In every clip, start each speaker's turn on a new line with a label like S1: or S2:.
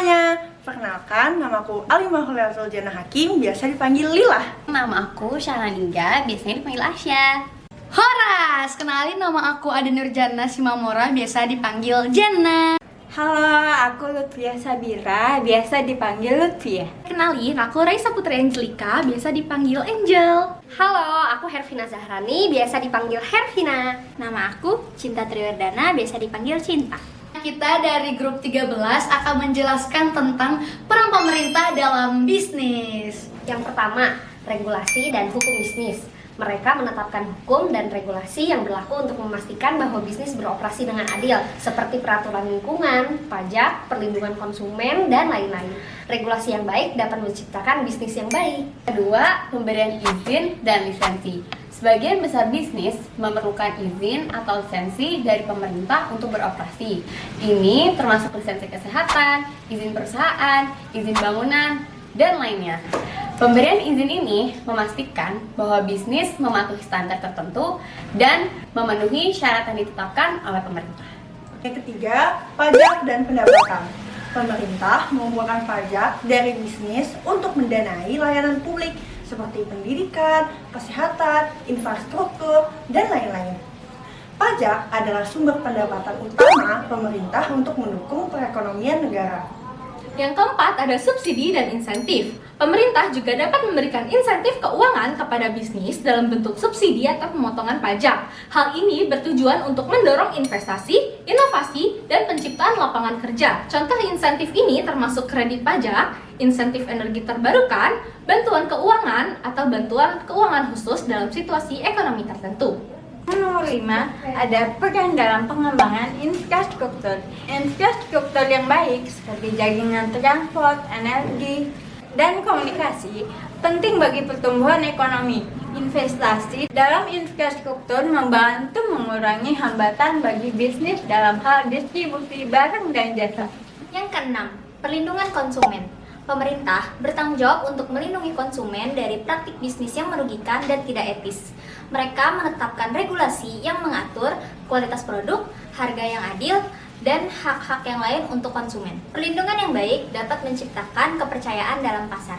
S1: semuanya, perkenalkan namaku Alimah Huliatul Jannah Hakim, biasa dipanggil Lila.
S2: Nama aku Syalaningga, biasanya dipanggil Asya.
S3: Horas, kenalin nama aku Ade Nurjana Simamora, biasa dipanggil Jana.
S4: Halo, aku Lutfia Sabira, biasa dipanggil Lutfia.
S3: Kenalin, aku Raisa Putri Angelika, biasa dipanggil Angel.
S5: Halo, aku Hervina Zahrani, biasa dipanggil Hervina.
S2: Nama aku Cinta Triwardana, biasa dipanggil Cinta.
S3: Kita dari grup 13 akan menjelaskan tentang peran pemerintah dalam bisnis.
S5: Yang pertama, regulasi dan hukum bisnis. Mereka menetapkan hukum dan regulasi yang berlaku untuk memastikan bahwa bisnis beroperasi dengan adil, seperti peraturan lingkungan, pajak, perlindungan konsumen, dan lain-lain. Regulasi yang baik dapat menciptakan bisnis yang baik.
S2: Kedua, pemberian izin dan lisensi. Sebagian besar bisnis memerlukan izin atau lisensi dari pemerintah untuk beroperasi. Ini termasuk lisensi kesehatan, izin perusahaan, izin bangunan, dan lainnya. Pemberian izin ini memastikan bahwa bisnis mematuhi standar tertentu dan memenuhi syarat yang ditetapkan oleh pemerintah.
S1: Yang ketiga, pajak dan pendapatan. Pemerintah mengumpulkan pajak dari bisnis untuk mendanai layanan publik seperti pendidikan, kesehatan, infrastruktur, dan lain-lain. Pajak adalah sumber pendapatan utama pemerintah untuk mendukung perekonomian negara.
S3: Yang keempat ada subsidi dan insentif. Pemerintah juga dapat memberikan insentif keuangan kepada bisnis dalam bentuk subsidi atau pemotongan pajak. Hal ini bertujuan untuk mendorong investasi, inovasi, dan penciptaan lapangan kerja. Contoh insentif ini termasuk kredit pajak, insentif energi terbarukan, bantuan keuangan, atau bantuan keuangan khusus dalam situasi ekonomi tertentu.
S4: Nomor 5, ada peran dalam pengembangan infrastruktur. Infrastruktur yang baik seperti jaringan transport, energi, dan komunikasi penting bagi pertumbuhan ekonomi. Investasi dalam infrastruktur membantu mengurangi hambatan bagi bisnis dalam hal distribusi barang dan jasa.
S2: Yang keenam, perlindungan konsumen. Pemerintah bertanggung jawab untuk melindungi konsumen dari praktik bisnis yang merugikan dan tidak etis. Mereka menetapkan regulasi yang mengatur kualitas produk, harga yang adil, dan hak-hak yang lain untuk konsumen. Perlindungan yang baik dapat menciptakan kepercayaan dalam pasar.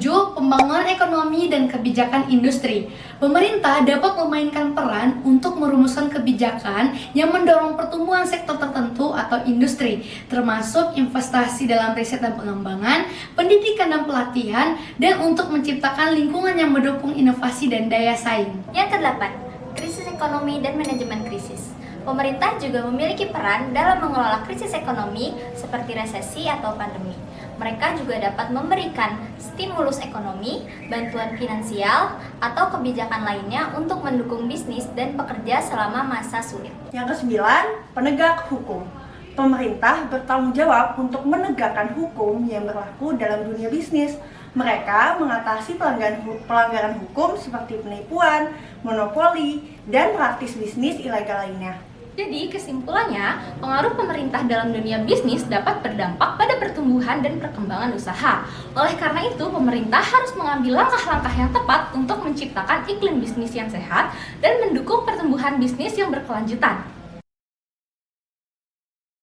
S3: 7. Pembangunan ekonomi dan kebijakan industri. Pemerintah dapat memainkan peran untuk merumuskan kebijakan yang mendorong pertumbuhan sektor tertentu atau industri, termasuk investasi dalam riset dan pengembangan, pendidikan dan pelatihan, dan untuk menciptakan lingkungan yang mendukung inovasi dan daya saing.
S2: Yang kedelapan, krisis ekonomi dan manajemen krisis. Pemerintah juga memiliki peran dalam mengelola krisis ekonomi seperti resesi atau pandemi. Mereka juga dapat memberikan stimulus ekonomi, bantuan finansial, atau kebijakan lainnya untuk mendukung bisnis dan pekerja selama masa sulit.
S1: Yang kesembilan, penegak hukum. Pemerintah bertanggung jawab untuk menegakkan hukum yang berlaku dalam dunia bisnis. Mereka mengatasi pelanggaran hukum seperti penipuan, monopoli, dan praktis bisnis ilegal lainnya.
S3: Jadi kesimpulannya, pengaruh pemerintah dalam dunia bisnis dapat berdampak pada pertumbuhan dan perkembangan usaha. Oleh karena itu, pemerintah harus mengambil langkah-langkah yang tepat untuk menciptakan iklim bisnis yang sehat dan mendukung pertumbuhan bisnis yang berkelanjutan.